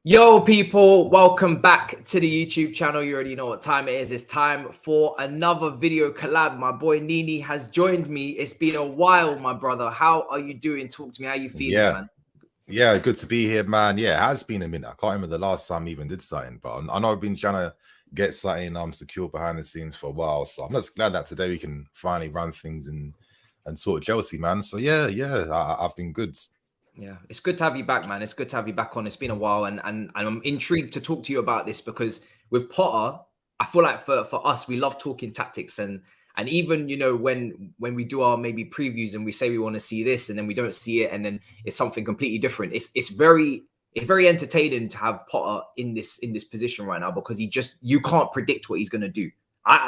Yo, people, welcome back to the YouTube channel. You already know what time it is. It's time for another video collab. My boy Niinii has joined me. It's been a while, my brother. How are you doing? Talk to me. How you feeling, man? Yeah, good to be here, man. Yeah, it has been a minute. I can't remember the last time I even did something, but I know I've been trying to get something secure behind the scenes for a while. So I'm just glad that today we can finally run things and sort of Chelsea, man. So yeah, I've been good. Yeah, it's good to have you back, man. It's good to have you back on. It's been a while, and I'm intrigued to talk to you about this because with Potter, I feel like for us, we love talking tactics and even when we do our maybe previews and we say we want to see this and then we don't see it and then it's something completely different. It's very entertaining to have Potter in this position right now because you can't predict what he's going to do.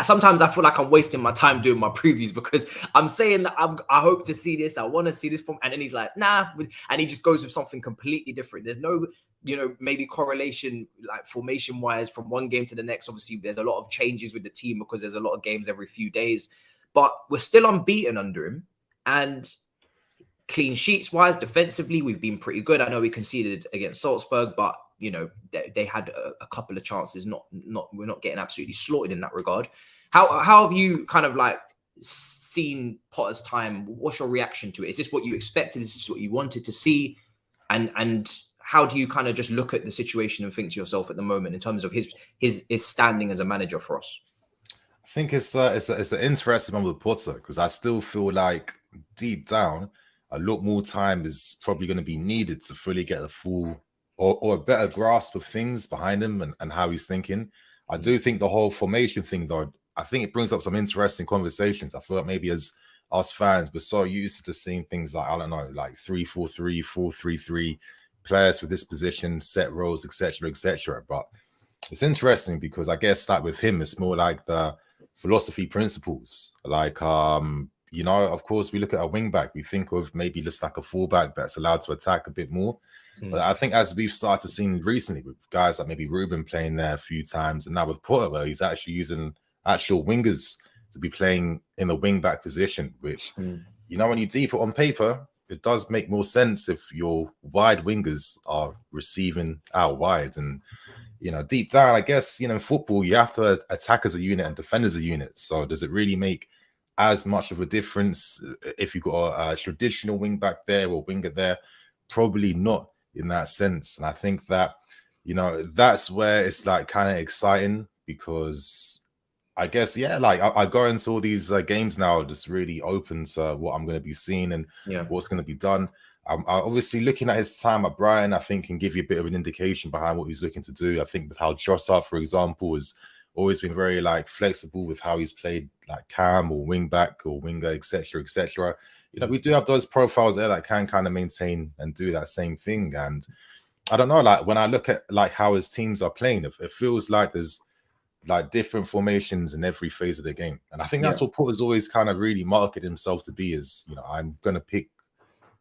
Sometimes I feel like I'm wasting my time doing my previews because I'm saying that I hope to see this, I want to see this from, and then he's like, nah, and he just goes with something completely different. There's no, maybe correlation like formation wise from one game to the next. Obviously, there's a lot of changes with the team because there's a lot of games every few days, but we're still unbeaten under him. And clean sheets wise, defensively, we've been pretty good. I know we conceded against Salzburg, but they had a couple of chances. We're not getting absolutely slaughtered in that regard. How have you kind of like seen Potter's time? What's your reaction to it? Is this what you expected? Is this what you wanted to see? And how do you kind of just look at the situation and think to yourself at the moment in terms of his standing as a manager for us? I think it's an interesting one with Potter because I still feel like deep down a lot more time is probably going to be needed to fully get the full or a better grasp of things behind him and how he's thinking. I do think the whole formation thing, though, I think it brings up some interesting conversations. I feel like maybe as us fans, we're so used to seeing things like, I don't know, like 3-4-3, 4-3-3, players for this position, set roles, etc., etc. But it's interesting because I guess like with him, it's more like the philosophy principles. Like, of course, we look at a wing back, we think of maybe just like a fullback that's allowed to attack a bit more. But I think as we've started to see recently with guys like maybe Ruben playing there a few times, and now with Potter, where he's actually using actual wingers to be playing in the wing back position, which, when you deep it on paper, it does make more sense if your wide wingers are receiving out wide. And, deep down, I guess, in football, you have to attack as a unit and defend as a unit. So does it really make as much of a difference if you've got a traditional wing back there or winger there? Probably not in that sense. And I think that, that's where it's like kind of exciting because I guess, like I go into all these games now just really open to what I'm going to be seeing and what's going to be done. I'm obviously looking at his time at Brighton, I think can give you a bit of an indication behind what he's looking to do. I think with how Jossa, for example, has always been very like flexible with how he's played like cam or wing back or winger, etc., etc. We do have those profiles there that can kind of maintain and do that same thing. And I don't know, like when I look at like how his teams are playing, it feels like there's like different formations in every phase of the game. And I think that's what Potter's always kind of really marketed himself to be is, I'm going to pick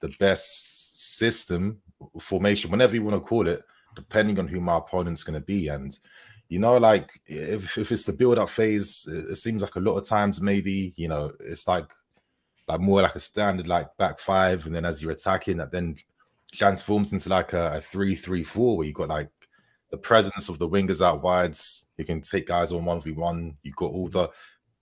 the best system, formation, whatever you want to call it, depending on who my opponent's going to be. And, like if it's the build-up phase, it seems like a lot of times maybe, it's like more like a standard like back five, and then as you're attacking, that then transforms into like a 3-3-4 where you got like the presence of the wingers out wide. You can take guys on 1v1. You've got all the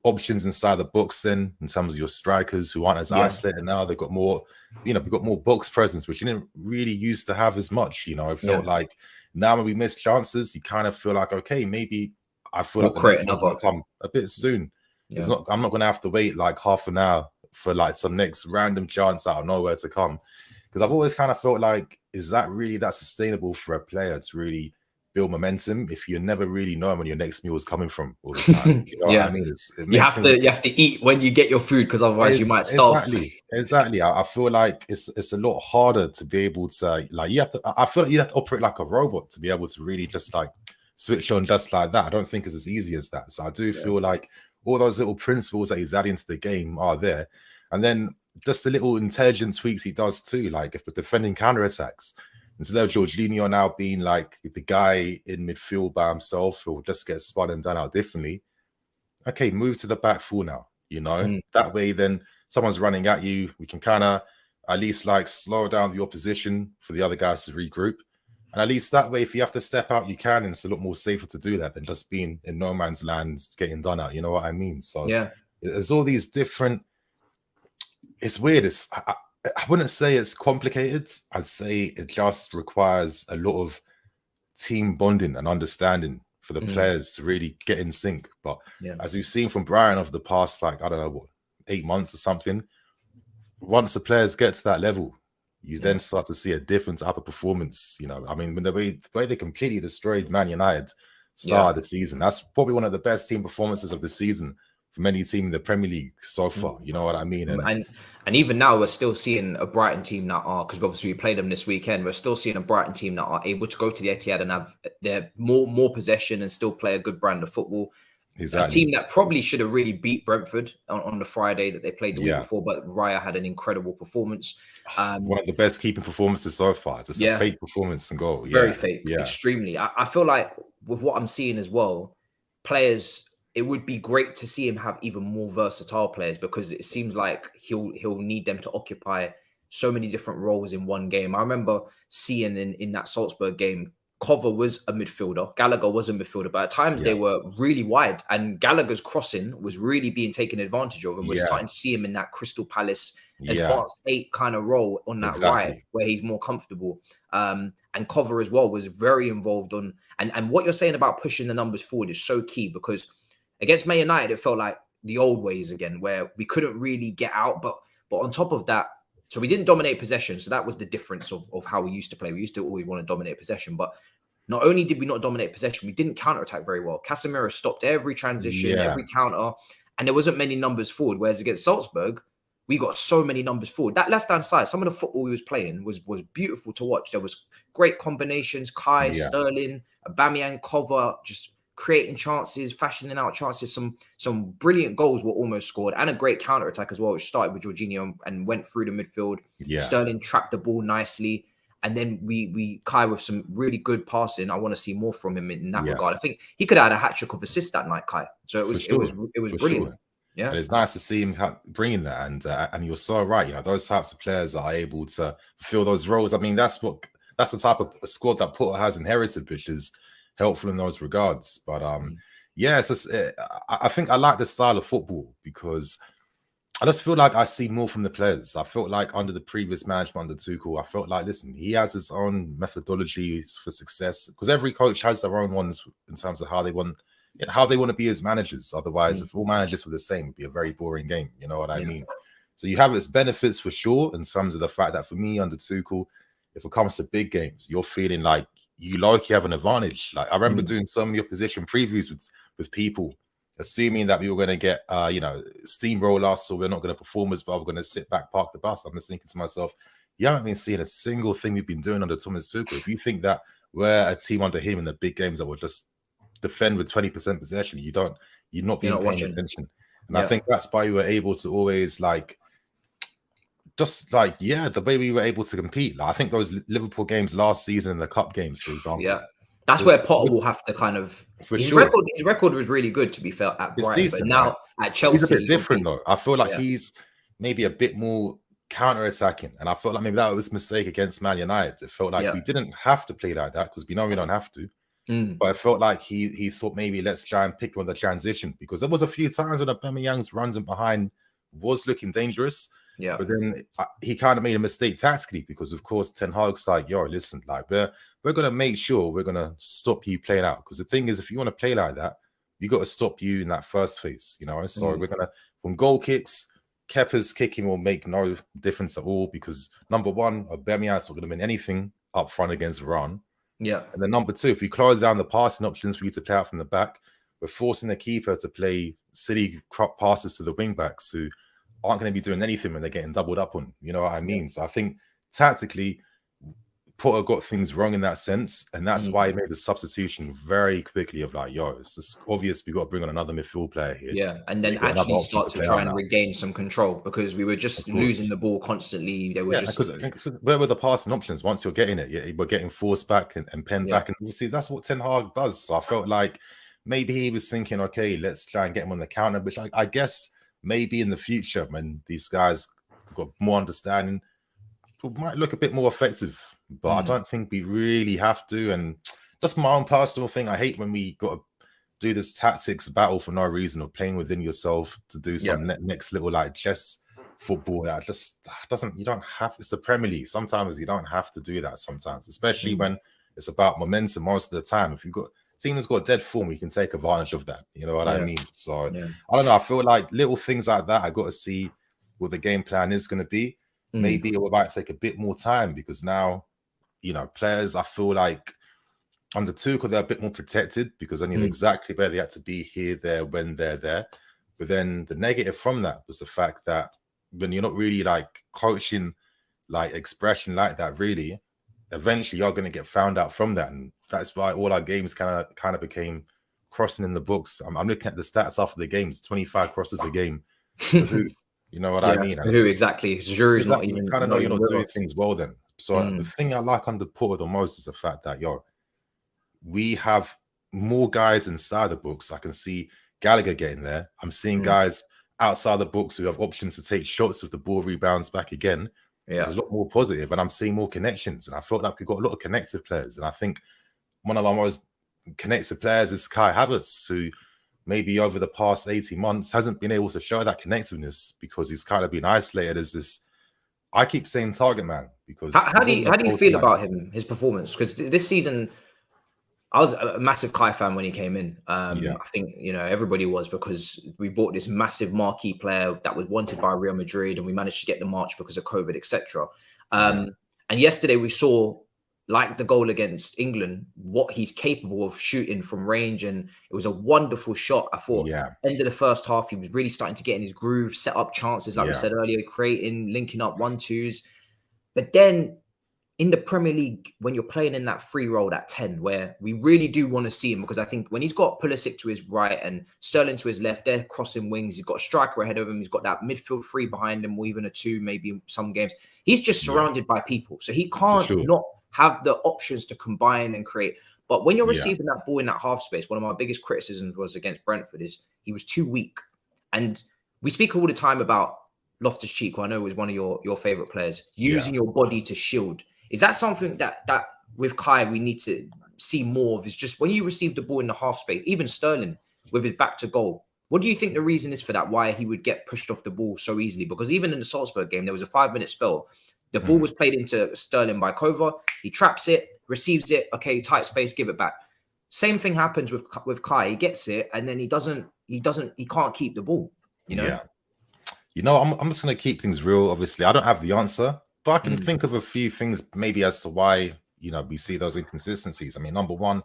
options inside the box then in terms of your strikers who aren't as isolated now. They've got more, we've got more box presence, which you didn't really used to have as much. I felt like now when we miss chances, you kind of feel like, okay, maybe I feel like the next one's gonna come a bit soon. It's not, I'm not gonna have to wait like half an hour for like some next random chance out of nowhere to come. Because I've always kind of felt like, is that really that sustainable for a player to really build momentum if you never really know when your next meal is coming from all the time? You know what I mean? You have to eat when you get your food because otherwise you might starve. Exactly. I feel like it's a lot harder to be able to like I feel like you have to operate like a robot to be able to really just like switch on just like that. I don't think it's as easy as that. So I do feel like all those little principles that he's adding to the game are there. And then just the little intelligent tweaks he does too, like if we're defending counterattacks, instead of Jorginho now being like the guy in midfield by himself who will just get spun and done out differently, okay, move to the back four now, that way then someone's running at you, we can kind of at least like slow down the opposition for the other guys to regroup. And at least that way, if you have to step out, you can, and it's a lot more safer to do that than just being in no man's land, getting done out. You know what I mean? So Yeah. there's all these different. It's weird. I wouldn't say it's complicated. I'd say it just requires a lot of team bonding and understanding for the players to really get in sync. But as we've seen from Brighton over the past, like, I don't know, what, 8 months or something, once the players get to that level, you then start to see a different type of performance. You know, I mean, when the way they completely destroyed Man United start of the season, that's probably one of the best team performances of the season from any team in the Premier League so far. You know what I mean? And even now, we're still seeing a Brighton team that are, because obviously we played them this weekend, we're still seeing a Brighton team that are able to go to the Etihad and have their more possession and still play a good brand of football. Exactly. A team that probably should have really beat Brentford on the Friday that they played the week before, but Raya had an incredible performance. One of the best keeping performances so far. It's a fake performance and goal. Very fake, extremely. I feel like with what I'm seeing as well, players, it would be great to see him have even more versatile players, because it seems like he'll need them to occupy so many different roles in one game. I remember seeing in that Salzburg game, Cover was a midfielder, Gallagher was a midfielder, but at times they were really wide, and Gallagher's crossing was really being taken advantage of, and we're starting to see him in that Crystal Palace advanced 8 kind of role on that right, where he's more comfortable. And Cover as well was very involved on, and what you're saying about pushing the numbers forward is so key, because against Man United, it felt like the old ways again, where we couldn't really get out, but on top of that, so we didn't dominate possession. So that was the difference of how we used to play. We used to always want to dominate possession, but not only did we not dominate possession, we didn't counterattack very well. Casemiro stopped every transition, every counter, and there wasn't many numbers forward. Whereas against Salzburg, we got so many numbers forward. That left-hand side, some of the football he was playing was beautiful to watch. There was great combinations, Kai, Sterling, Aubameyang, Cover, just creating chances, fashioning out chances. Some brilliant goals were almost scored, and a great counter attack as well, which started with Jorginho and went through the midfield. Sterling trapped the ball nicely, and then we Kai with some really good passing. I want to see more from him in that regard. I think he could have had a hat trick of assists that night, Kai. So it was brilliant. Sure. Yeah, and it's nice to see him bringing that, and you're so right. You know, those types of players are able to fulfill those roles. I mean, that's the type of squad that Potter has inherited, which is helpful in those regards. But it's just, I think I like the style of football, because I just feel like I see more from the players. I felt like under the previous management, under Tuchel, I felt like, listen, he has his own methodologies for success, because every coach has their own ones in terms of how they want to be as managers. Otherwise, if all managers were the same, it'd be a very boring game. You know what I mean? So you have its benefits for sure, in terms of the fact that for me, under Tuchel, if it comes to big games, you're feeling like you have an advantage. Like, I remember doing some of your position previews with people, assuming that we were going to get, steamroll us, or we're not going to perform as well, we're going to sit back, park the bus. I'm just thinking to myself, you haven't been seeing a single thing we've been doing under Thomas Tuchel. If you think that we're a team under him in the big games that will just defend with 20% possession, you're not paying attention. And I think that's why we were able to always the way we were able to compete. Like, I think those Liverpool games last season and the cup games, for example. That's where Potter will have to kind of. His record was really good, to be fair, at Brighton, decent, but now at Chelsea, he's a bit different though. I feel like he's maybe a bit more counter-attacking, and I felt like maybe that was a mistake against Man United. It felt like we didn't have to play like that, because we know we don't have to. But I felt like he thought maybe let's try and pick on the transition, because there was a few times when Aubameyang's runs in behind was looking dangerous. But then he kind of made a mistake tactically, because of course Ten Hag's like, yo, listen, like we're gonna make sure we're gonna stop you playing out, because the thing is, if you want to play like that, you got to stop you in that first phase, you know. So we're gonna, from goal kicks, Kepa's kicking will make no difference at all, because number one, Aubameyang's not gonna win anything up front against Varane. And then number two, if we close down the passing options for you to play out from the back, we're forcing the keeper to play silly crop passes to the wing backs who aren't going to be doing anything when they're getting doubled up on. You know what I mean? So I think tactically, Potter got things wrong in that sense, and that's why he made the substitution very quickly of like, yo, it's just obvious we got to bring on another midfield player here. And then actually start to try and regain some control, because we were just losing the ball constantly. They were just because where were the passing options once you're getting it? We're getting forced back and penned back, and see that's what Ten Hag does. So I felt like maybe he was thinking, okay, let's try and get him on the counter, which I guess maybe in the future when these guys got more understanding, might look a bit more effective, but I don't think we really have to. And that's my own personal thing. I hate when we got to do this tactics battle for no reason, or playing within yourself to do some next little like chess football that just doesn't. You don't have. It's the Premier League. Sometimes you don't have to do that. Sometimes, especially when it's about momentum. Most of the time, if you've got team that's got dead form, you can take advantage of that. You know what I mean? So I don't know. I feel like little things like that, I got to see what the game plan is going to be. Maybe it might take a bit more time, because now, you know, players, I feel like under Tuchel, they're a bit more protected because they knew exactly where they had to be here, there, when they're there. But then the negative from that was the fact that when you're not really like coaching like expression like that, really, eventually you're going to get found out from that. And that's why all our games kind of became crossing in the books. I'm looking at the stats after the games, 25 crosses a game. To who? You know what I mean? And who exactly? Giroud's not even. You kind of know you're not doing things well then. So the thing I like under Porter the most is the fact that, we have more guys inside the books. I can see Gallagher getting there. I'm seeing guys outside the books who have options to take shots if the ball rebounds back again. It's a lot more positive, and I'm seeing more connections. And I felt like we've got a lot of connective players. And I think one of our most connected players is Kai Havertz, who maybe over the past 18 months hasn't been able to show that connectiveness because he's kind of been isolated as this. I keep saying target man because how do you feel about him, his performance? Because this season, I was a massive Kai fan when he came in. I think, everybody was, because we bought this massive marquee player that was wanted by Real Madrid, and we managed to get the March because of COVID, etc. And yesterday we saw, like the goal against England, what he's capable of shooting from range. And it was a wonderful shot. I thought end of the first half, he was really starting to get in his groove, set up chances, like we said earlier, creating, linking up 1-2s. But then in the Premier League, when you're playing in that free role, that 10, where we really do want to see him, because I think when he's got Pulisic to his right and Sterling to his left, they're crossing wings. He's got a striker ahead of him. He's got that midfield three behind him, or even a two, maybe in some games. He's just surrounded by people. So he can't not have the options to combine and create. But when you're receiving that ball in that half space, one of my biggest criticisms was against Brentford is he was too weak. And we speak all the time about Loftus-Cheek, who I know is one of your favorite players, using your body to shield. Is that something that with Kai we need to see more of? Is just when you receive the ball in the half space, even Sterling with his back to goal, what do you think the reason is for that? Why he would get pushed off the ball so easily? Because even in the Salzburg game, there was a 5-minute spell. The ball was played into Sterling by Kova. He traps it, receives it. Okay, tight space, give it back. Same thing happens with Kai. He gets it, and then he can't keep the ball. I'm just going to keep things real. Obviously, I don't have the answer, but I can think of a few things maybe as to why we see those inconsistencies. I mean, number one,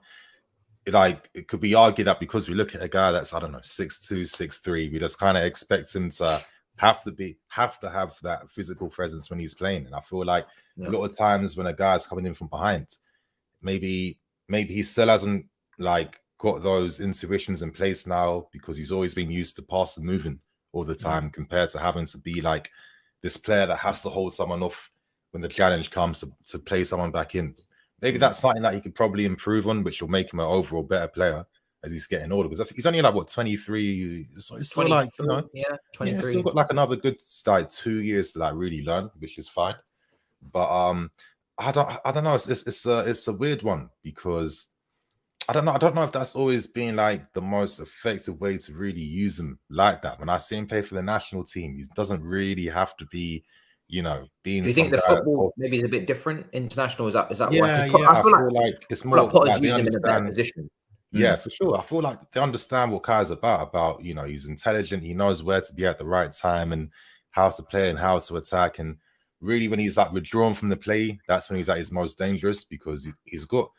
it could be argued that because we look at a guy that's 6'2", 6'3", we just kind of expect him to have to have that physical presence when he's playing. And I feel like a lot of times when a guy's coming in from behind, maybe he still hasn't got those intuitions in place now, because he's always been used to pass and moving all the time, compared to having to be like this player that has to hold someone off when the challenge comes to play someone back in. Maybe that's something that he could probably improve on, which will make him an overall better player as he's getting older. Because I think he's only 23. So it's still 23. He's still got another good 2 years to really learn, which is fine. But I don't know. It's a weird one, because I don't know if that's always been the most effective way to really use him like that. When I see him play for the national team, he doesn't really have to be, being. Do you think the football maybe is a bit different? International, is that why? I feel like it's more Potter's using him in a better position. Yeah, for sure. I feel like they understand what Kai's about, he's intelligent. He knows where to be at the right time and how to play and how to attack. And really, when he's withdrawn from the play, that's when he's at his most dangerous, because he's got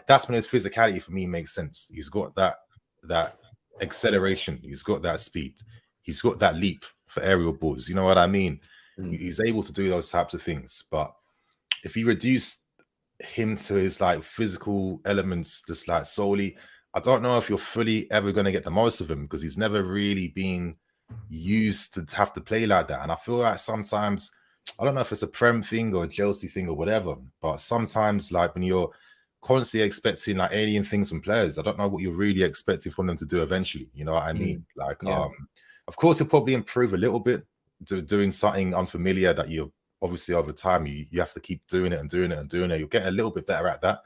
that's when his physicality for me makes sense. He's got that acceleration. He's got that speed. He's got that leap for aerial balls. You know what I mean? He's able to do those types of things. But if you reduce him to his physical elements just solely, I don't know if you're fully ever going to get the most of him, because he's never really been used to have to play like that. And I feel like sometimes, I don't know if it's a Prem thing or a Chelsea thing or whatever, but sometimes when you're constantly expecting alien things from players, I don't know what you're really expecting from them to do eventually. You know what I mean? Of course, he'll probably improve a little bit doing something unfamiliar that you're obviously over time you have to keep doing it and doing it and doing it. You'll get a little bit better at that.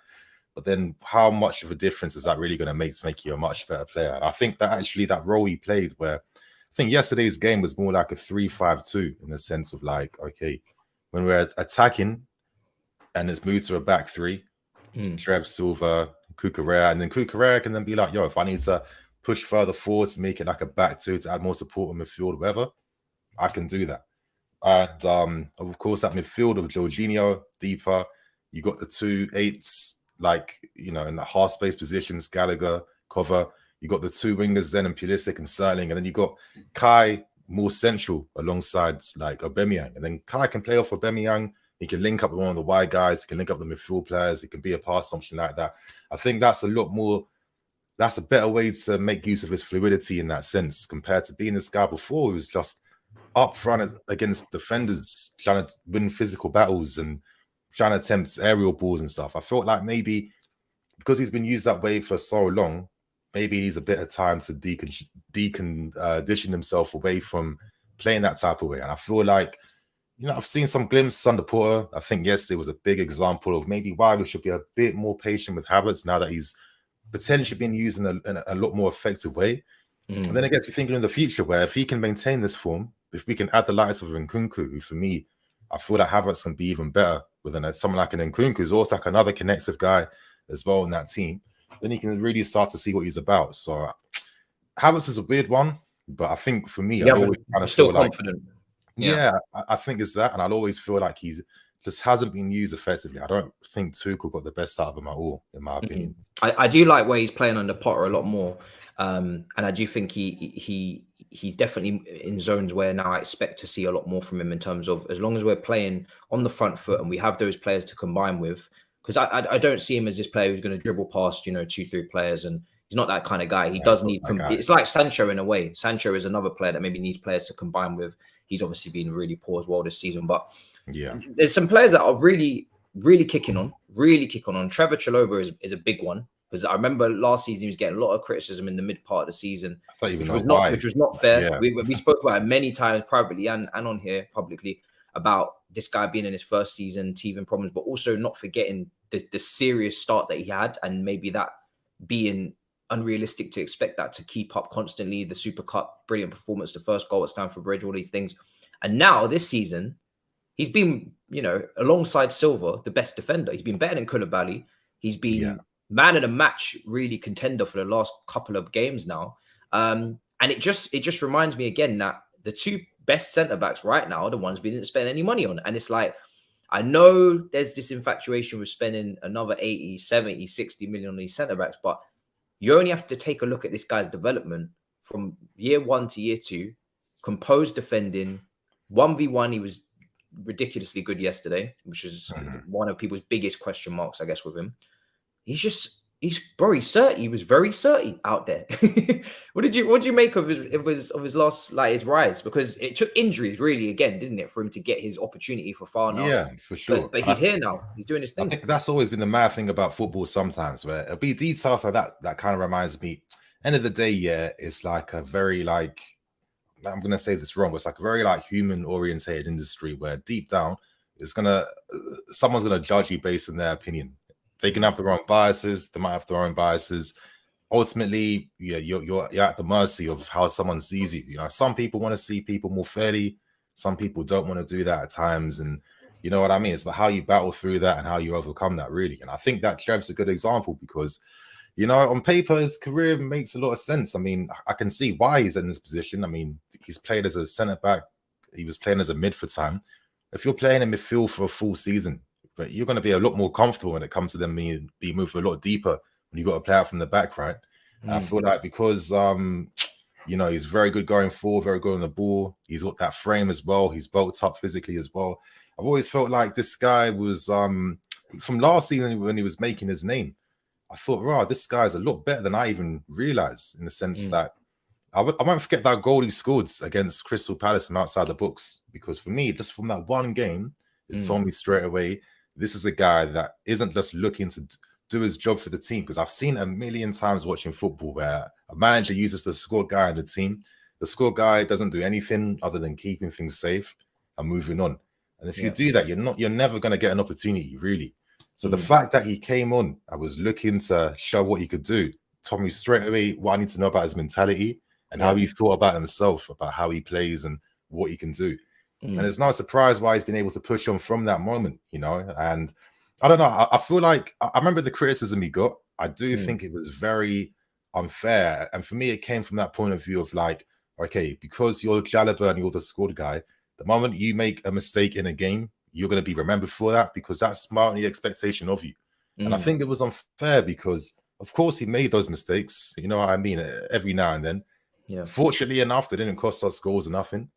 But then how much of a difference is that really going to make you a much better player? And I think that actually that role he played, where I think yesterday's game was more like a 3-5-2 in the sense of like, okay, when we're attacking and it's moved to a back three, Trev, Silva, Cucurella, and then Cucurella can then be like, yo, if I need to push further forward to make it like a back two to add more support in midfield, whatever, I can do that. And of course, that midfield of Jorginho, deeper, you got the 2 8s, like, you know, in the half space positions, Gallagher, cover. You got the 2 wingers then, and Pulisic and Sterling, and then you got Kai more central alongside like Aubameyang, and then Kai can play off Aubameyang. He can link up with one of the wide guys. He can link up the midfield players. He can be a pass option like that. I think that's a lot more. That's a better way to make use of his fluidity in that sense compared to being this guy before who was just up front against defenders, trying to win physical battles and trying to attempt aerial balls and stuff. I felt like maybe because he's been used that way for so long, maybe he needs a bit of time to decondition himself away from playing that type of way. And I feel like, you know, I've seen some glimpses under Porter. I think yesterday was a big example of maybe why we should be a bit more patient with Havertz now that he's potentially been used in a lot more effective way. And then it gets you thinking in the future where if he can maintain this form, if we can add the likes of Nkunku, who for me, I feel like Havertz can be even better with someone like an Nkunku, who's also like another connective guy as well in that team, then he can really start to see what he's about. So Havertz is a weird one, but I think for me, I always kind of still feel confident. I think it's that, and I'll always feel like he just hasn't been used effectively. I don't think Tuchel got the best out of him at all, in my opinion. I do like where he's playing under Potter a lot more, and I do think he's definitely in zones where now I expect to see a lot more from him in terms of as long as we're playing on the front foot and we have those players to combine with. Because I don't see him as this player who's going to dribble past 2-3 players, and he's not that kind of guy. He does need. It's like Sancho in a way. Sancho is another player that maybe needs players to combine with. He's obviously been really poor as well this season, but there's some players that are really kicking on. Trevoh Chalobah is a big one, because I remember last season he was getting a lot of criticism in the mid part of the season, which was not fair. Yeah. We spoke about it many times privately and on here publicly about this guy being in his first season, teething problems, but also not forgetting the serious start that he had, and maybe that being unrealistic to expect that to keep up constantly. The Super Cup, brilliant performance, the first goal at Stamford Bridge, all these things. And now this season, he's been, alongside Silva, the best defender. He's been better than Koulibaly. He's been man of the match, really contender for the last couple of games now. And it just reminds me again that the 2 best centre-backs right now are the ones we didn't spend any money on. And it's like, I know there's this infatuation with spending another 80, 70, 60 million on these centre-backs, but you only have to take a look at this guy's development from year 1 to year 2, composed defending, 1v1, he was ridiculously good yesterday, which is one of people's biggest question marks, I guess, with him. He's 30. He was very 30 out there. What did you make of his last, like, his rise? Because it took injuries really again, didn't it, for him to get his opportunity for far now? Yeah, for sure. But he's here now. He's doing his thing. I think that's always been the mad thing about football sometimes, where it'll be details like that kind of reminds me. End of the day, it's like a very like, I'm gonna say this wrong, but it's like a very like human orientated industry where deep down someone's gonna judge you based on their opinion. They can have their own biases. They might have their own biases. Ultimately, you're at the mercy of how someone sees you. Some people want to see people more fairly. Some people don't want to do that at times. And you know what I mean? It's about how you battle through that and how you overcome that, really. And I think that Trev's a good example because, on paper, his career makes a lot of sense. I mean, I can see why he's in this position. I mean, he's played as a centre-back. He was playing as a mid for time. If you're playing in midfield for a full season, but you're going to be a lot more comfortable when it comes to them being moved a lot deeper when you've got to play out from the back, right? And I feel like because, he's very good going forward, very good on the ball. He's got that frame as well. He's bulked up physically as well. I've always felt like this guy was, from last season when he was making his name, I thought, this guy's a lot better than I even realized, in the sense that I won't forget that goal he scored against Crystal Palace from outside the books, because for me, just from that one game, it told me straight away, this is a guy that isn't just looking to do his job for the team. Because I've seen a million times watching football where a manager uses the squad guy in the team. The squad guy doesn't do anything other than keeping things safe and moving on. And if you do that, you're never going to get an opportunity, really. So the Mm. fact that he came on, I was looking to show what he could do, told me straight away what I need to know about his mentality and how he thought about himself, about how he plays and what he can do. And it's no surprise why he's been able to push on from that moment, you know. And I don't know, I feel like I remember the criticism he got. I do think it was very unfair. And for me, it came from that point of view of like, okay, because you're Chalobah and you're the squad guy, the moment you make a mistake in a game, you're going to be remembered for that because that's partly the expectation of you. And I think it was unfair because, of course, he made those mistakes, you know what I mean, every now and then. Fortunately enough, they didn't cost us goals or nothing.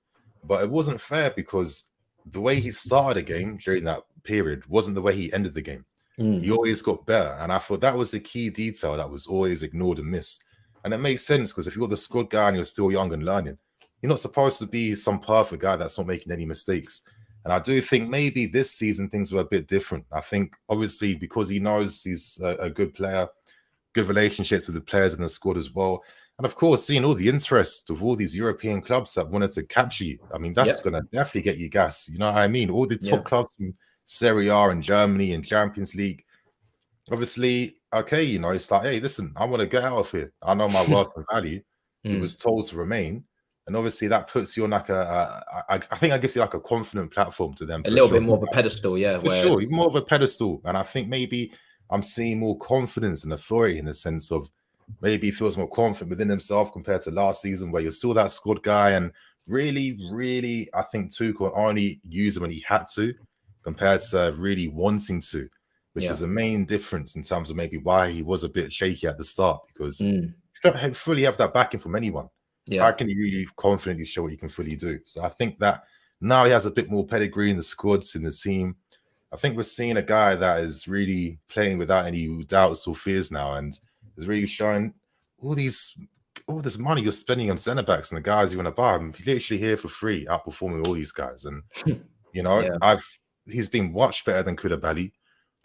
But it wasn't fair because the way he started a game during that period wasn't the way he ended the game. He always got better. And I thought that was the key detail that was always ignored and missed. And it makes sense because if you're the squad guy and you're still young and learning, you're not supposed to be some perfect guy that's not making any mistakes. And I do think maybe this season things were a bit different. I think obviously because he knows he's a good player, good relationships with the players in the squad as well. And of course, seeing all the interest of all these European clubs that wanted to capture you, I mean, that's going to definitely get you gas. You know what I mean? All the top clubs in Serie A and Germany and Champions League. Obviously, okay, you know, it's like, hey, listen, I want to get out of here. I know my worth and value. He was told to remain. And obviously that puts you on like I think that gives you like a confident platform to them. A little bit more of a pedestal, For sure, even more of a pedestal. And I think maybe I'm seeing more confidence and authority in the sense of maybe he feels more confident within himself compared to last season where you're still that squad guy. And really, I think Tuchel only used him when he had to compared to really wanting to, which is the main difference in terms of maybe why he was a bit shaky at the start because you don't fully have that backing from anyone. How can you really confidently show what you can fully do? So I think that now he has a bit more pedigree in the squads, in the team. I think we're seeing a guy that is really playing without any doubts or fears now and is really showing all this money you're spending on centre backs and the guys you want to buy. I'm literally here for free, outperforming all these guys. And you know, he's been much better than Koulibaly.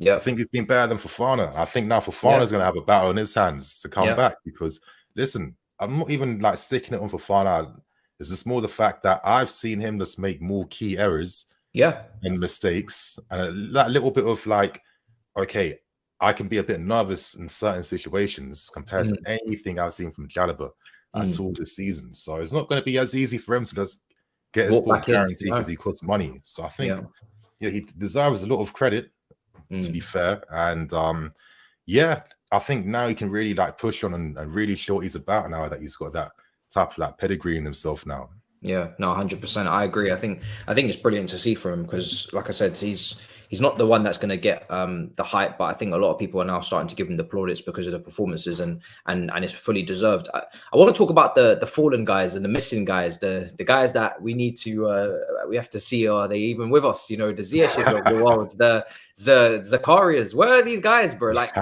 I think he's been better than Fofana. I think now Fofana's going to have a battle in his hands to come back because listen, I'm not even like sticking it on Fofana. It's just more the fact that I've seen him just make more key errors and mistakes and that little bit of like, okay, I can be a bit nervous in certain situations compared to anything I've seen from Chalobah at all this season. So it's not going to be as easy for him to just get his sport guarantee because he costs money. So I think he deserves a lot of credit, to be fair. And I think now he can really like push on and really show what he's about now that he's got that type of like pedigree in himself now. Yeah, no, 100%. I agree. I think it's brilliant to see from him because, like I said, he's not the one that's going to get the hype, but I think a lot of people are now starting to give him the plaudits because of the performances and it's fully deserved. I want to talk about the fallen guys and the missing guys, the guys that we need to we have to see, are they even with us? You know, the Ziyech's of the world, the Zakarias. Where are these guys, bro? Like,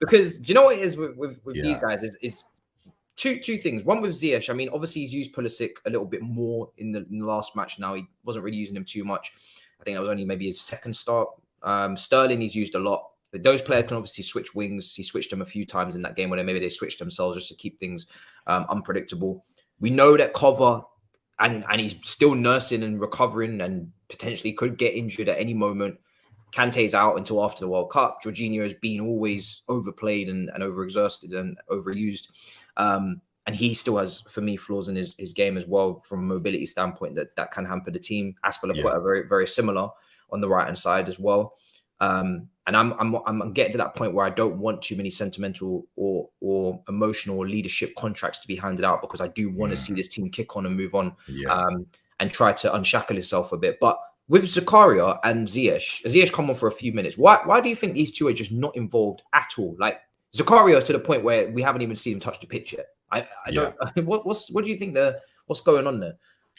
because do you know what it is with these guys is two things. One with Ziyech, I mean, obviously he's used Pulisic a little bit more in the last match now. He wasn't really using him too much. I think that was only maybe his second start. Sterling he's used a lot. But those players can obviously switch wings. He switched them a few times in that game when maybe they switched themselves just to keep things unpredictable. We know that Cover and he's still nursing and recovering and potentially could get injured at any moment. Kante's out until after the World Cup. Jorginho has been always overplayed and overexerted and overused. And he still has, for me, flaws in his game as well from a mobility standpoint that can hamper the team. Aspilicueta very, very similar on the right-hand side as well. And I'm getting to that point where I don't want too many sentimental or emotional or leadership contracts to be handed out because I do want to see this team kick on and move on and try to unshackle itself a bit. But with Zakaria and Ziyech come on for a few minutes. Why do you think these two are just not involved at all? Like Zakaria to the point where we haven't even seen him touch the pitch yet. I don't. What do you think what's going on there?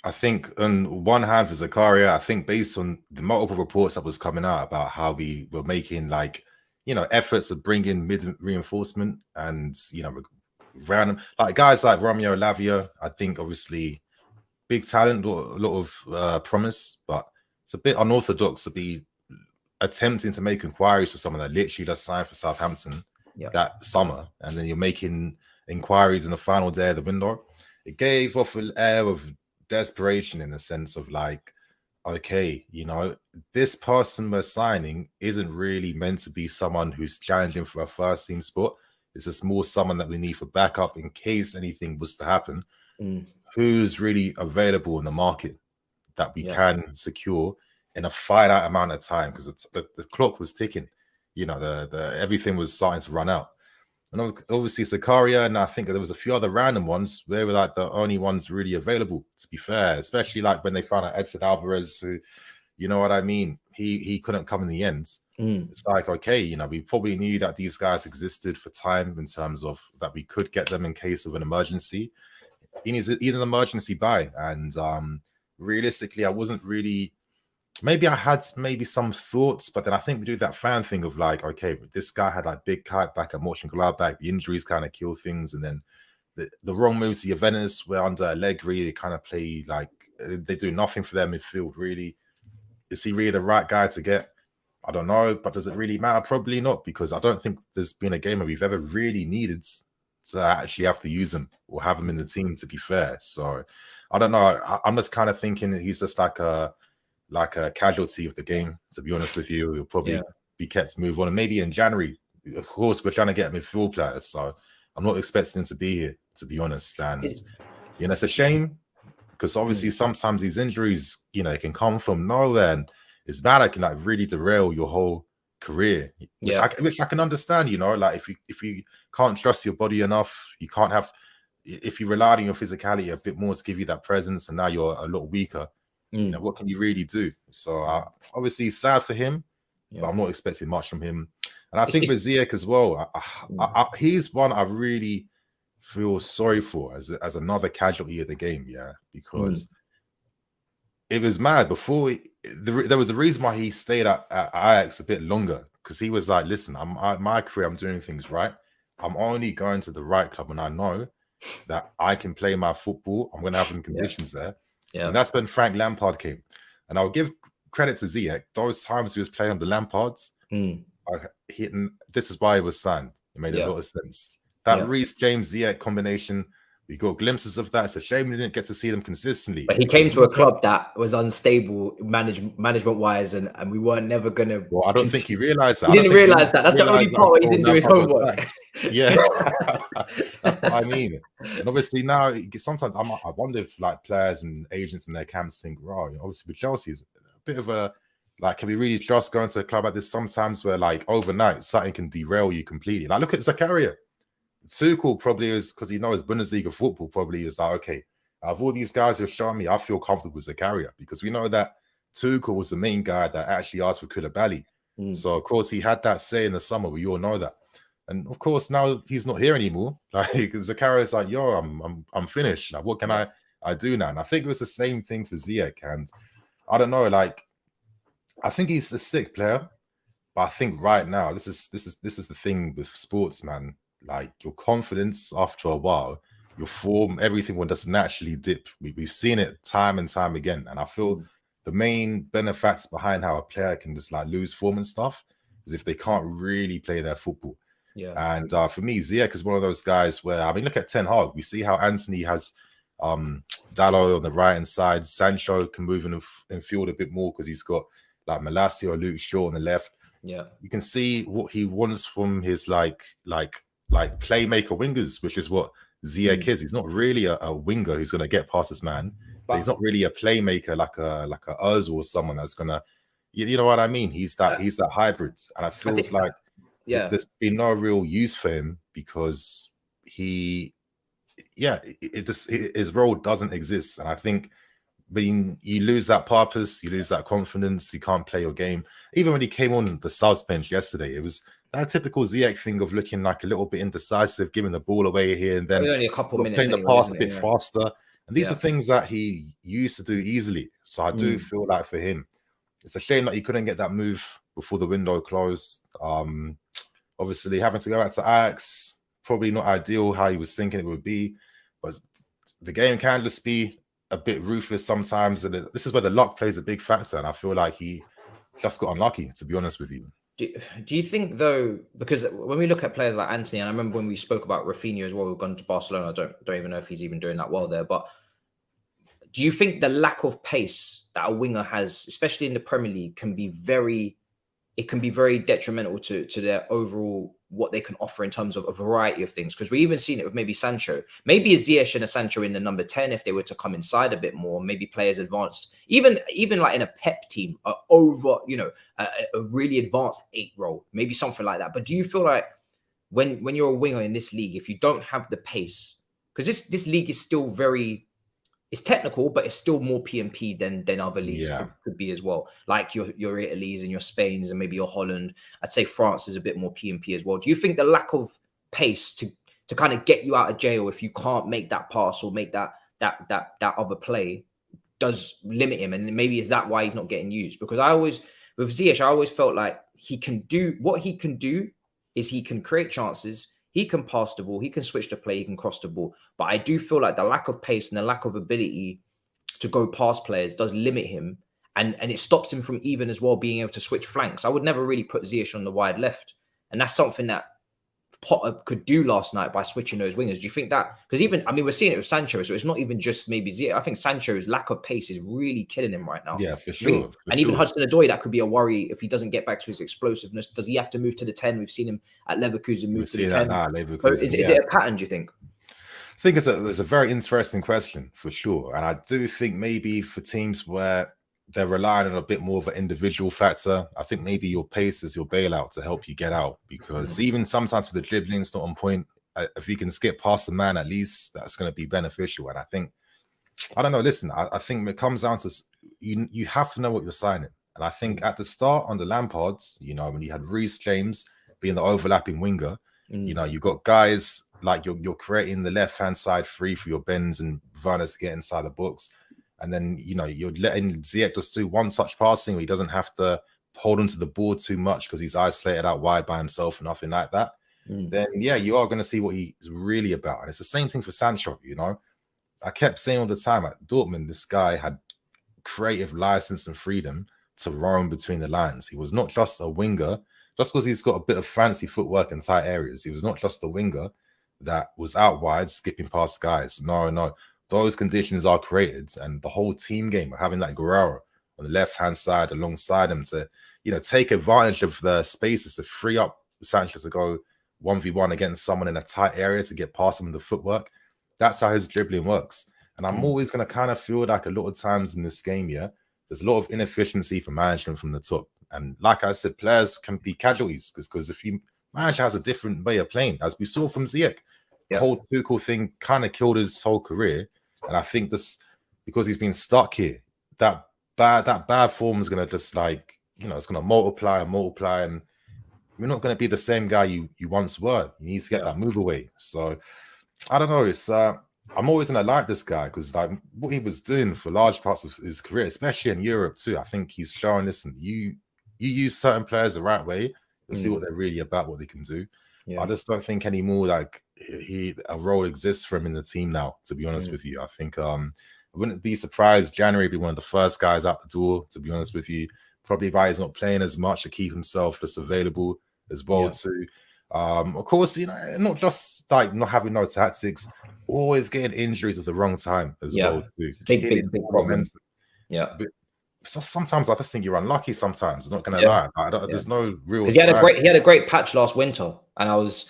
I think on one hand for Zakaria, I think based on the multiple reports that was coming out about how we were making like, you know, efforts to bring in mid reinforcement and, you know, random like guys like Romeo Lavia, I think obviously big talent, a lot of promise, but it's a bit unorthodox to be attempting to make inquiries for someone that literally just signed for Southampton that summer, and then you're making inquiries in the final day of the window. It gave off an air of desperation in the sense of like, okay, this person we're signing isn't really meant to be someone who's challenging for a first team spot. It's just more someone that we need for backup in case anything was to happen. Who's really available in the market that we can secure in a finite amount of time, because the clock was ticking. The everything was starting to run out. And obviously Zakaria, and I think there was a few other random ones. They were like the only ones really available, to be fair, especially like when they found out Edson Alvarez, who, you know what I mean? He couldn't come in the end. It's like, okay, we probably knew that these guys existed for time in terms of that we could get them in case of an emergency. He's an emergency buy. And realistically, I wasn't really, maybe I had some thoughts, but then I think we do that fan thing of like, okay, this guy had like big kite back at Mönchengladbach, the injuries kind of kill things, and then the wrong moves to Juventus, where under Allegri they kind of play like they do nothing for their midfield really. Is he really the right guy to get? I don't know, but does it really matter? Probably not, because I don't think there's been a game where we've ever really needed to actually have to use him or have him in the team, to be fair. So I don't know. I'm just kind of thinking he's just like a casualty of the game, to be honest with you. He'll probably be kept to move on. And maybe in January, of course, we're trying to get midfield players. So I'm not expecting him to be here, to be honest. And, it's a shame, because obviously sometimes these injuries, it can come from nowhere. And it's bad. It can like really derail your whole career, which I can understand, like if you can't trust your body enough, you can't have, if you relied on your physicality a bit more to give you that presence, and now you're a lot weaker, what can you really do? So obviously sad for him, but I'm not expecting much from him. And I think with Ziyech as well, he's one I really feel sorry for as another casualty of the game, because it was mad before. There was a reason why he stayed at Ajax a bit longer, because he was like, listen, my career, I'm doing things right. I'm only going to the right club when I know that I can play my football. I'm going to have them conditions there. And that's when Frank Lampard came. And I'll give credit to Ziyech. Those times he was playing on the Lampards, this is why he was signed. It made a lot of sense. That Reece James Ziyech combination, we got glimpses of that. It's a shame we didn't get to see them consistently. But he came to a club that was unstable management-wise, and we weren't never going to... Well, I don't think he realised that. He didn't realise that. That's the only part where he didn't do his homework. That's what I mean. And obviously now, sometimes I wonder if like players and agents in their camps think, wow, obviously with Chelsea, it's a bit of a, like, can we really trust going to a club like this sometimes where like overnight something can derail you completely? Like look at Zakaria. Tuchel probably is, because he knows Bundesliga football, probably is like, okay, out of all these guys who've shown me, I feel comfortable with Zakaria, because we know that Tuchel was the main guy that actually asked for Koulibaly. So of course he had that say in the summer. We all know that. And of course now he's not here anymore. Like Zakaria is like, yo, I'm finished. Like, what can I do now? And I think it was the same thing for Ziyech. And I don't know, like, I think he's a sick player, but I think right now this is the thing with sports, man. Like your confidence after a while, your form, everything will just naturally dip. We've seen it time and time again. And I feel the main benefits behind how a player can just like lose form and stuff is if they can't really play their football. And for me, Ziyech is one of those guys where, I mean, look at Ten Hag. We see how Anthony has Dalot on the right hand side. Sancho can move in field a bit more because he's got like Malacia or Luke Shaw on the left. You can see what he wants from his like playmaker wingers, which is what Ziyech is. He's not really a winger who's going to get past his man, but he's not really a playmaker like a Özil or someone that's gonna, you know what I mean? He's that hybrid, and I feel like there's been no real use for him because his role doesn't exist, and I think when you lose that purpose, you lose that confidence, you can't play your game. Even when he came on the subs bench yesterday, it was that typical Ziyech thing of looking like a little bit indecisive, giving the ball away here and then only a couple minutes playing the pass a bit faster. And these are things that he used to do easily. So I do feel like for him, it's a shame that he couldn't get that move before the window closed. Obviously, having to go back to Ajax, probably not ideal how he was thinking it would be. But the game can just be a bit ruthless sometimes. And this is where the luck plays a big factor. And I feel like he just got unlucky, to be honest with you. Do you think, though, because when we look at players like Anthony, and I remember when we spoke about Rafinha as well, we've gone to Barcelona, I don't even know if he's even doing that well there, but do you think the lack of pace that a winger has, especially in the Premier League, can be very detrimental to their overall what they can offer in terms of a variety of things? Because we even seen it with maybe Sancho, maybe a Ziyech and a Sancho in the number 10 if they were to come inside a bit more, maybe players advanced, even like in a Pep team, over a really advanced 8 role, maybe something like that. But do you feel like when you're a winger in this league, if you don't have the pace, because this league is still it's technical, but it's still more P&P than other leagues could be as well. Like your Italy's and your Spain's and maybe your Holland. I'd say France is a bit more P&P as well. Do you think the lack of pace to kind of get you out of jail if you can't make that pass or make that other play does limit him? And maybe is that why he's not getting used? Because with Ziyech, I always felt like he can do is he can create chances. He can pass the ball, he can switch the play, he can cross the ball. But I do feel like the lack of pace and the lack of ability to go past players does limit him. And it stops him from even as well being able to switch flanks. I would never really put Ziyech on the wide left. And that's something that Potter could do last night by switching those wingers. Do you think that? Because we're seeing it with Sancho, so it's not even just maybe Ziyech. I think Sancho's lack of pace is really killing him right now. Yeah, for sure. Even Hudson-Odoi, that could be a worry if he doesn't get back to his explosiveness. Does he have to move to the 10? We've seen him at Leverkusen move to the 10. So is it a pattern, do you think? I think it's a very interesting question for sure. And I do think maybe for teams where they're relying on a bit more of an individual factor, I think maybe your pace is your bailout to help you get out. Because even sometimes with the dribbling, it's not on point. If you can skip past the man, at least that's going to be beneficial. And I think, I don't know, listen, I think it comes down to you have to know what you're signing. And I think at the start under Lampard's, when you had Reece James being the overlapping winger, you've got guys like you're creating the left-hand side free for your Bens and Werner to get inside the box. And then, you're letting Ziyech just do one-touch passing where he doesn't have to hold onto the board too much because he's isolated out wide by himself and nothing like that. Then, you are going to see what he's really about. And it's the same thing for Sancho, I kept saying all the time at Dortmund, this guy had creative license and freedom to roam between the lines. He was not just a winger, just because he's got a bit of fancy footwork in tight areas. He was not just a winger that was out wide, skipping past guys. No. Those conditions are created, and the whole team game of having that Guerrero on the left-hand side alongside him to, take advantage of the spaces to free up Sancho to go 1v1 against someone in a tight area to get past him in the footwork. That's how his dribbling works. And I'm always going to kind of feel like a lot of times in this game, there's a lot of inefficiency for management from the top. And like I said, players can be casualties because if you manager has a different way of playing, as we saw from Ziyech, the whole Tuchel thing kind of killed his whole career. And I think this, because he's been stuck here, that bad form is going to just it's going to multiply, and you're not going to be the same guy you once were. You need to get that move away. So I don't know. It's I'm always going to like this guy because what he was doing for large parts of his career, especially in Europe too. I think he's showing, listen, you use certain players the right way, you'll see what they're really about, what they can do. I just don't think anymore a role exists for him in the team now, to be honest with you. I think I wouldn't be surprised January be one of the first guys out the door, to be honest with you. Probably why he's not playing as much to keep himself just available as well too. Of course, not just not having no tactics, always getting injuries at the wrong time as well too. Big problem. But so sometimes I just think you're unlucky. Sometimes I'm not going to lie. There's no real. Because he had a great patch last winter, and I was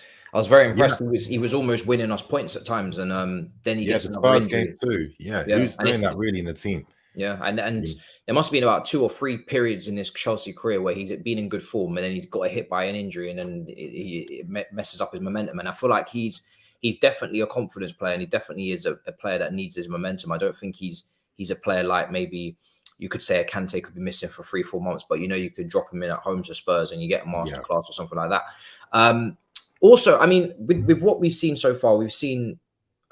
very impressed. He was almost winning us points at times, and then he gets another injury. Game too. Who's doing that really in the team? And there must have been about 2 or 3 periods in his Chelsea career where he's been in good form, and then he's got hit by an injury, and then it messes up his momentum. And I feel like he's definitely a confidence player, and he definitely is a player that needs his momentum. I don't think he's a player like maybe you could say a Kante could be missing for 3-4 months, but you could drop him in at home to Spurs and you get a masterclass or something like that. Also, I mean, with what we've seen so far, we've seen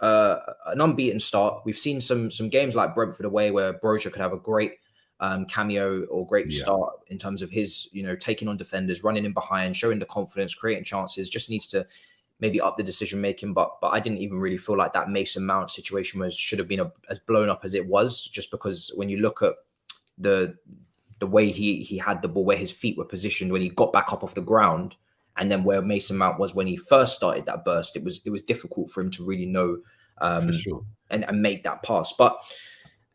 an unbeaten start. We've seen some games like Brentford away where Broja could have a great cameo or great start in terms of his, taking on defenders, running in behind, showing the confidence, creating chances. Just needs to maybe up the decision making, but I didn't even really feel like that Mason Mount situation should have been as blown up as it was, just because when you look at the way he had the ball, where his feet were positioned when he got back up off the ground, and then where Mason Mount was when he first started that burst, it was difficult for him to really know and make that pass. But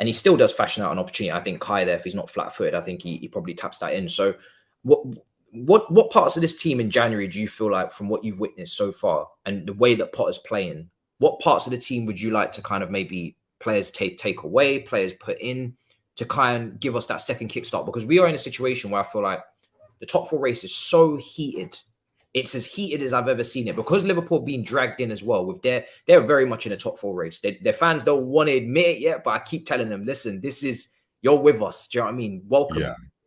and he still does fashion out an opportunity. I think Kai there, if he's not flat-footed, I think he probably taps that in. So what parts of this team in January do you feel like, from what you've witnessed so far and the way that Potter's playing, what parts of the team would you like to kind of maybe players take away, players put in to kind of give us that second kickstart? Because we are in a situation where I feel like the top four race is so heated. It's as heated as I've ever seen it, because Liverpool have been dragged in as well. With they're very much in a top four race. Their fans don't want to admit it yet, but I keep telling them, listen, you're with us. Do you know what I mean?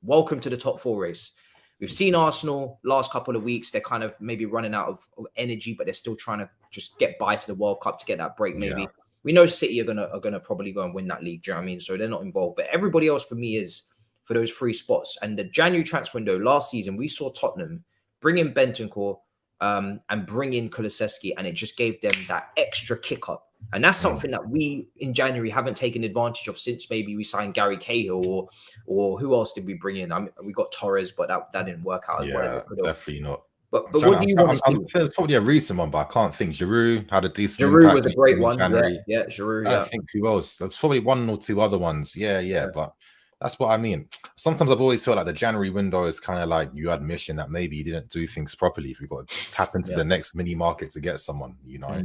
Welcome to the top four race. We've seen Arsenal last couple of weeks. They're kind of maybe running out of energy, but they're still trying to just get by to the World Cup to get that break. Maybe we know City are gonna probably go and win that league. Do you know what I mean? So they're not involved. But everybody else for me is for those three spots. And the January transfer window last season, we saw Tottenham bring in Bentancur and bring in Kulusevski, and it just gave them that extra kick up. And that's something that we in January haven't taken advantage of since maybe we signed Gary Cahill or who else did we bring in? We got Torres, but that didn't work out as well. Definitely not. But what do you want to see? There's probably a recent one, but I can't think. Giroud had a decent Giroud impact. Was a great one. January. Yeah, Giroud. I think who else? There's probably one or two other ones. Yeah. But that's what I mean. Sometimes I've always felt like the January window is kind of like your admission that maybe you didn't do things properly. If you've got to tap into the next mini market to get someone, you know.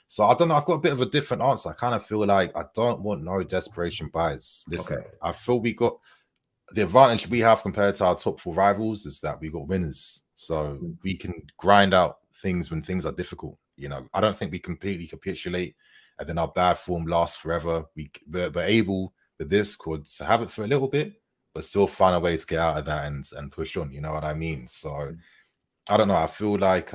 So I don't know. I've got a bit of a different answer. I kind of feel like I don't want no desperation buys. Listen, I feel we got the advantage we have compared to our top four rivals is that we got winners. So we can grind out things when things are difficult. You know, I don't think we completely capitulate and then our bad form lasts forever. We're able with this could to have it for a little bit, but still find a way to get out of that and push on. You know what I mean? So I don't know. I feel like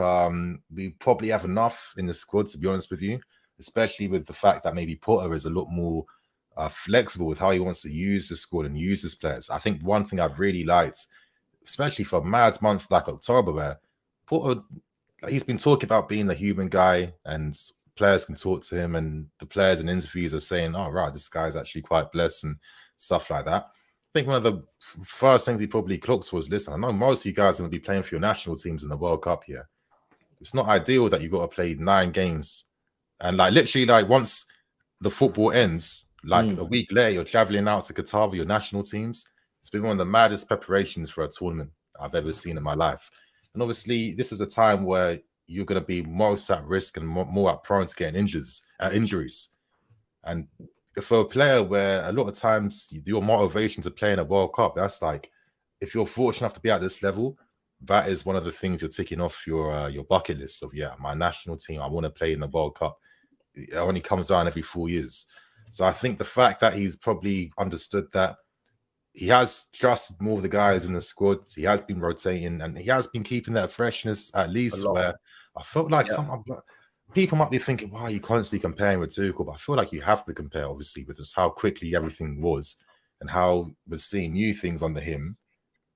we probably have enough in the squad, to be honest with you, especially with the fact that maybe Potter is a lot more flexible with how he wants to use the squad and use his players. I think one thing I've really liked, especially for a mad month like October, where Potter, he's been talking about being the human guy and players can talk to him, and the players in interviews are saying, oh, right, this guy's actually quite blessed and stuff like that. I think one of the first things he probably clocked was, listen, I know most of you guys are going to be playing for your national teams in the World Cup here. It's not ideal that you've got to play 9 games. And like literally, like once the football ends, like a week later, you're traveling out to Qatar with your national teams. It's been one of the maddest preparations for a tournament I've ever seen in my life. And obviously, this is a time where you're going to be most at risk and more at prone to getting injuries. And for a player where a lot of times your motivation to play in a World Cup, that's like, if you're fortunate enough to be at this level, that is one of the things you're ticking off your bucket list of, my national team, I want to play in the World Cup. It only comes around every 4 years. So I think the fact that he's probably understood that, he has trusted more of the guys in the squad, he has been rotating, and he has been keeping that freshness, at least, where I felt like some people might be thinking, why are you constantly comparing with Tuchel? But I feel like you have to compare, obviously, with just how quickly everything was and how we're seeing new things under him.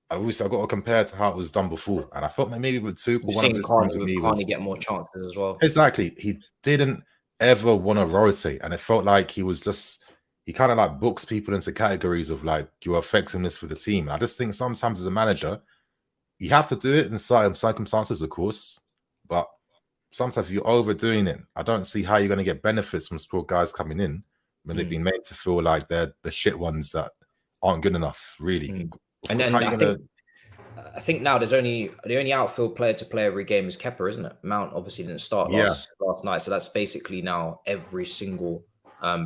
Obviously, I've got to compare to how it was done before. And I felt like maybe with Tuchel, one of the things with me was get more chances as well. Exactly. He didn't ever want to rotate. And it felt like he was just, he kind of like books people into categories of like your effectiveness for the team. And I just think sometimes as a manager, you have to do it in certain circumstances, of course. But sometimes if you're overdoing it, I don't see how you're going to get benefits from sport guys coming in when they've been made to feel like they're the shit ones that aren't good enough, really. And then I think now the only outfield player to play every game is Kepa, isn't it? Mount obviously didn't start last night, so that's basically now every single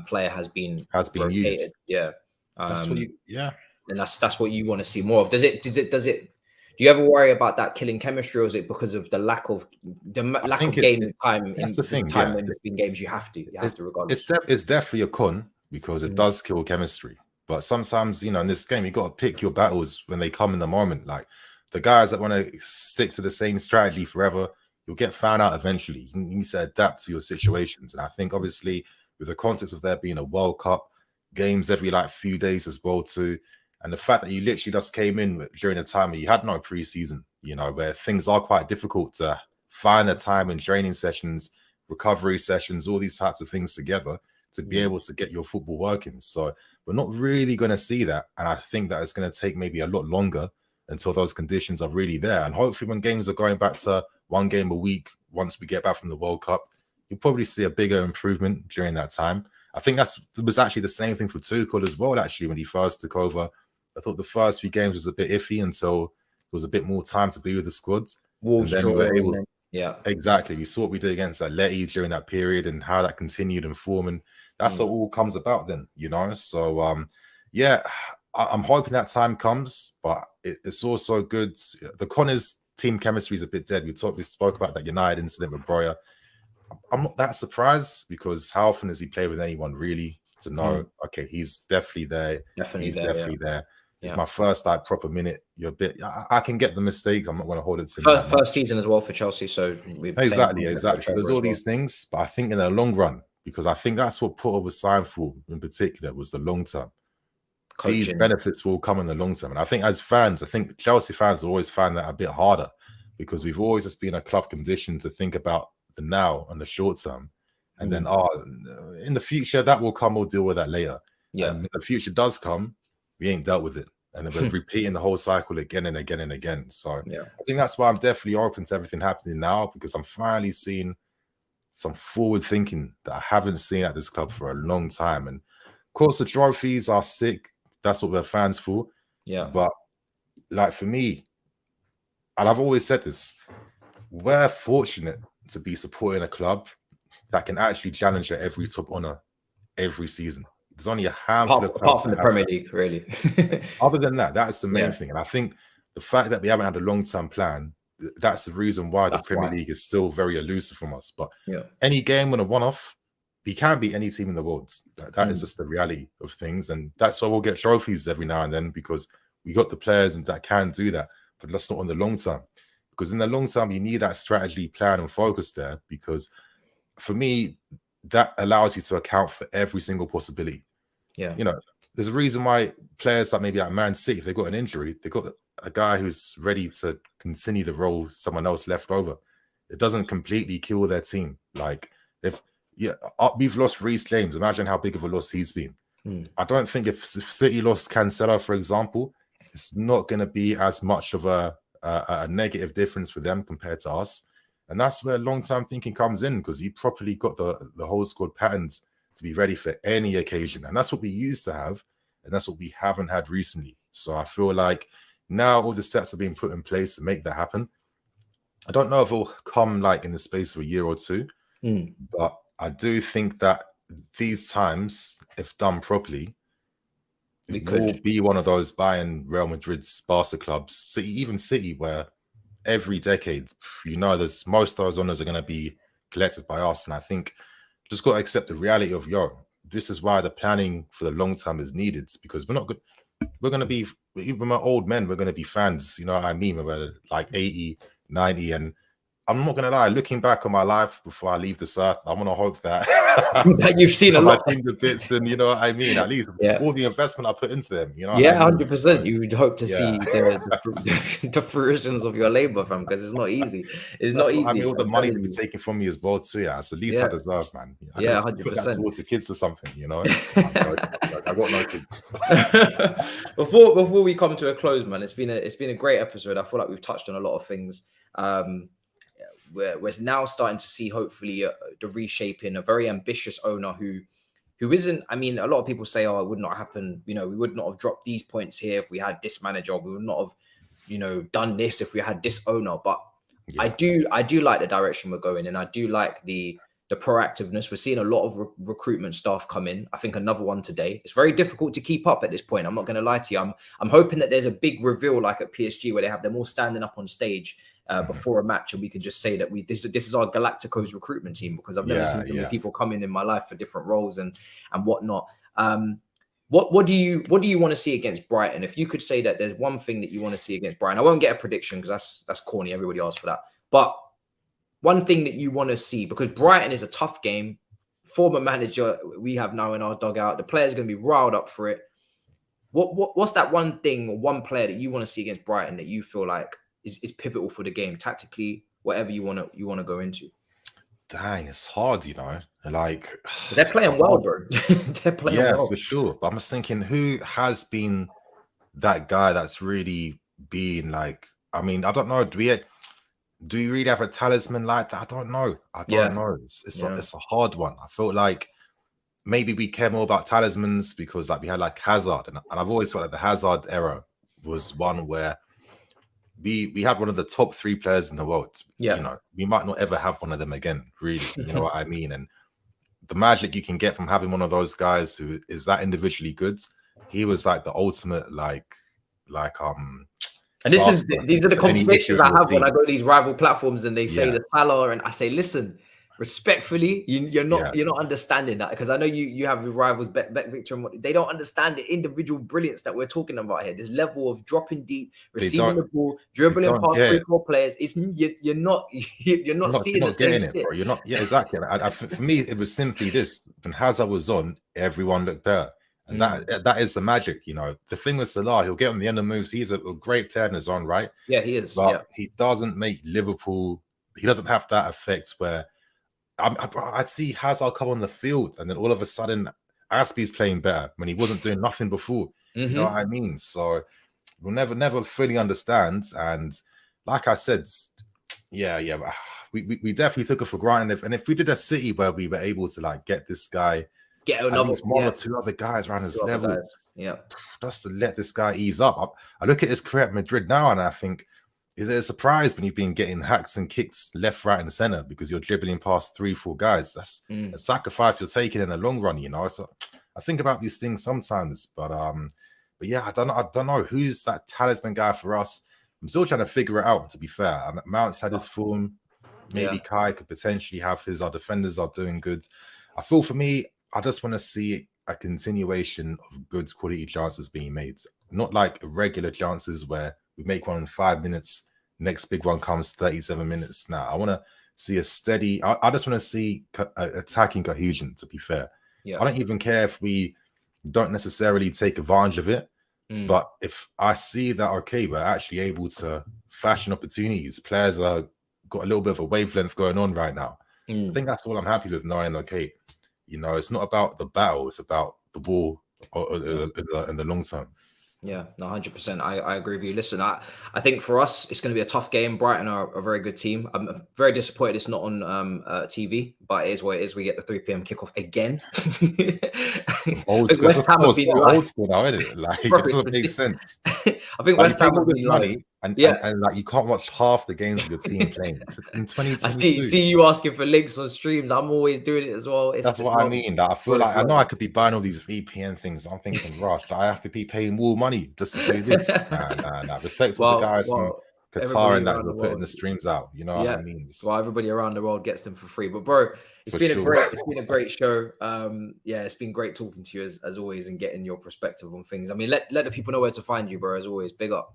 player has been rotated. Used. Yeah, that's what and that's what you want to see more of. Does it? Do you ever worry about that killing chemistry, or is it because of the lack of game time? That's the thing. When there's been games, you have to regardless. It's definitely a con because it does kill chemistry. But sometimes, in this game, you got to pick your battles when they come in the moment. Like the guys that want to stick to the same strategy forever, you'll get found out eventually. You need to adapt to your situations. And I think, obviously, with the context of there being a World Cup, games every few days as well too, and the fact that you literally just came in during a time where you had no preseason, where things are quite difficult to find the time in training sessions, recovery sessions, all these types of things together to be able to get your football working. So we're not really going to see that. And I think that it's going to take maybe a lot longer until those conditions are really there. And hopefully when games are going back to 1 game a week, once we get back from the World Cup, you'll probably see a bigger improvement during that time. I think it was actually the same thing for Tuchel as well, actually, when he first took over. I thought the first few games was a bit iffy until there was a bit more time to be with the squads. Wolves and then we draw, were able, yeah. exactly. We saw what we did against Atleti during that period and how that continued and form. And that's what all comes about then, you know? So, yeah, I'm hoping that time comes, but it's also good. The Connors team chemistry is a bit dead. We spoke about that United incident with Breuer. I'm not that surprised because how often does he play with anyone really to know, okay, he's definitely there. He's definitely there. It's my first like proper minute. You're a bit. I can get the mistake. I'm not going to hold it to him. First season as well for Chelsea. So exactly. So there's all these things, but I think in the long run, because I think that's what Potter was signed for in particular, was the long term. Coaching. These benefits will come in the long term, and I think as fans, I think Chelsea fans always find that a bit harder because we've always just been a club conditioned to think about the now and the short term, and then in the future that will come. We'll deal with that later. And when the future does come, we ain't dealt with it, and then we're repeating the whole cycle again and again and again. So I think that's why I'm definitely open to everything happening now, because I'm finally seeing some forward thinking that I haven't seen at this club for a long time. And of course, the trophies are sick. That's what we're fans for. But like for me, and I've always said this, we're fortunate to be supporting a club that can actually challenge at every top honor every season. There's only a handful of apart from the Premier League, really. Other than that, that's the main thing. And I think the fact that we haven't had a long-term plan, that's the reason why the Premier League is still very elusive from us. But any game on a one-off, we can beat any team in the world. That is just the reality of things. And that's why we'll get trophies every now and then, because we got the players that can do that. But that's not on the long term. Because in the long term, you need that strategy, plan, and focus there. Because for me, that allows you to account for every single possibility. You know, there's a reason why players like maybe at Man City, if they've got an injury, they've got a guy who's ready to continue the role someone else left over. It doesn't completely kill their team. Like we've lost Reece James. Imagine how big of a loss he's been. I don't think if City lost Cancelo, for example, it's not going to be as much of a negative difference for them compared to us. And that's where long-term thinking comes in, because you properly got the whole squad patterns to be ready for any occasion. And that's what we used to have, and that's what we haven't had recently. So I feel like now all the steps are being put in place to make that happen. I don't know if it'll come like in the space of a year or two, but I do think that these times, if done properly, it will be one of those Bayern, Real Madrid's, Barca clubs, City, where every decade, you know, there's most of those honors are going to be collected by us. And I think just got to accept the reality of, this is why the planning for the long term is needed, because we're not good. We're going to be, even my old men, we're going to be fans, you know what I mean? We're like 80, 90, and I'm not gonna lie, looking back on my life before I leave this earth, I want to hope that you've seen a lot of the bits, and you know what I mean, at least all the investment I put into them, you know. 100%. You would hope to see the fruitions of your labor, fam, because it's not easy. It's not easy. I mean, all the money to be taken from me as well too. It's the least I deserve, man. 100%. Put that towards the kids or something, you know. I got no kids. Before we come to a close, man, it's been a great episode. I feel like we've touched on a lot of things. We're now starting to see, hopefully, the reshaping, a very ambitious owner who isn't, I mean, a lot of people say, it would not happen. You know, we would not have dropped these points here if we had this manager. We would not have, done this if we had this owner. But I do like the direction we're going in. I do like the proactiveness. We're seeing a lot of recruitment staff come in. I think another one today. It's very difficult to keep up at this point. I'm not going to lie to you. I'm hoping that there's a big reveal like at PSG where they have them all standing up on stage before a match, and we can just say that this is our Galacticos recruitment team, because I've never seen so many people come in my life for different roles and whatnot. What do you want to see against Brighton? If you could say that there's one thing that you want to see against Brighton, I won't get a prediction because that's corny. Everybody asks for that. But one thing that you want to see, because Brighton is a tough game. Former manager we have now in our dugout. The players are going to be riled up for it. What's that one thing or one player that you want to see against Brighton that you feel like is pivotal for the game, tactically, whatever you want to go into? Dang, it's hard, Like they're playing well, bro. They're playing well for sure. But I'm just thinking, who has been that guy that's really been like? I mean, I don't know. Do you really have a talisman like that? I don't know. It's a hard one. I feel like maybe we care more about talismans because like we had like Hazard, and I've always felt like the Hazard era was one where we had one of the top 3 players in the world. Yeah. You know, we might not ever have one of them again, really. You know what I mean? And the magic you can get from having one of those guys who is that individually good, he was like the ultimate and these are the conversations I have when I go to these rival platforms and they say the Salah, and I say, listen, respectfully, you're not understanding that, because I know you have your rivals Beck, Victor, and they don't understand the individual brilliance that we're talking about here. This level of dropping deep, receiving the ball, dribbling past 3-4 players. You're not seeing the same shit, bro. You're not. Yeah, exactly. For me, it was simply this: when Hazard was on, everyone looked better. And that is the magic, you know. The thing with Salah, he'll get on the end of moves. He's a great player in his own right. Yeah, he is. But he doesn't make Liverpool. He doesn't have that effect where I'd see Hazard come on the field, and then all of a sudden, Aspie's playing better when he wasn't doing nothing before. You know what I mean? So we'll never fully understand. And like I said, we definitely took it for granted. And if we did a City where we were able to like get this guy, get another one or 2 other guys around his level, just to let this guy ease up. I look at his career at Madrid now, and I think, is it a surprise when you've been getting hacked and kicked left, right, and center because you're dribbling past 3-4 guys? That's a sacrifice you're taking in the long run, you know. So I think about these things sometimes, but yeah, I don't know who's that talisman guy for us. I'm still trying to figure it out, to be fair. Mount's had his form. Maybe Kai could potentially have his. Our defenders are doing good. I feel for me, I just want to see a continuation of good quality chances being made. Not like irregular chances where we make one in 5 minutes, next big one comes 37 minutes. Now, I want to see a steady, I just want to see attacking cohesion, to be fair. I don't even care if we don't necessarily take advantage of it. But if I see that, okay, we're actually able to fashion opportunities, players are got a little bit of a wavelength going on right now. I think that's all I'm happy with, knowing, okay, you know, it's not about the battle, it's about the ball in the long term. Yeah, no, 100%. I agree with you. Listen, I think for us, it's going to be a tough game. Brighton are a very good team. I'm very disappointed it's not on TV, but it is what it is. We get the 3 p.m. kickoff again. Old school. West Ham have been old school now, isn't it? Like, it doesn't make sense. I think West Ham have been money, and like you can't watch half the games of your team playing in 2022. I see you asking for links on streams. I'm always doing it as well. That's what I mean. That I feel like I know I could be buying all these VPN things. I'm thinking, rush, I have to be paying more money just to do this. Nah. Respect to the guys from Qatar and that who are putting the streams out. You know what I mean? Well, everybody around the world gets them for free. But bro, it's been a great show. It's been great talking to you as always and getting your perspective on things. I mean, let the people know where to find you, bro. As always, big up.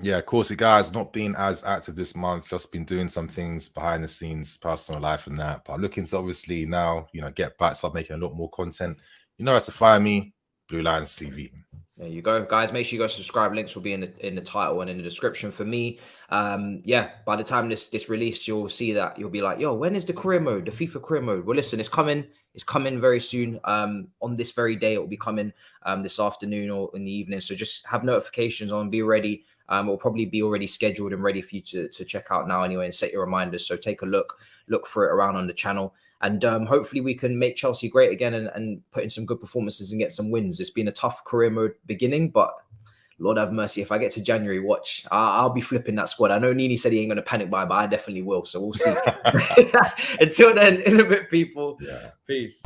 Yeah, of course, you guys, not been as active this month, just been doing some things behind the scenes, personal life and that. But looking to obviously now, you know, get back, start making a lot more content. You know where to find me, Blue Lions TV. There you go, guys. Make sure you go subscribe. Links will be in the title and in the description for me. By the time this released, you'll see that you'll be like, yo, when is the career mode, the FIFA career mode? Well, listen, it's coming very soon. On this very day, it will be coming this afternoon or in the evening. So just have notifications on, be ready. It will probably be already scheduled and ready for you to check out now anyway, and set your reminders. So take a look for it around on the channel. And hopefully we can make Chelsea great again and put in some good performances and get some wins. It's been a tough career mode beginning, but Lord have mercy. If I get to January, watch, I'll be flipping that squad. I know Niinii said he ain't going to panic buy, but I definitely will. So we'll see. Until then, in a bit, people. Yeah. Peace.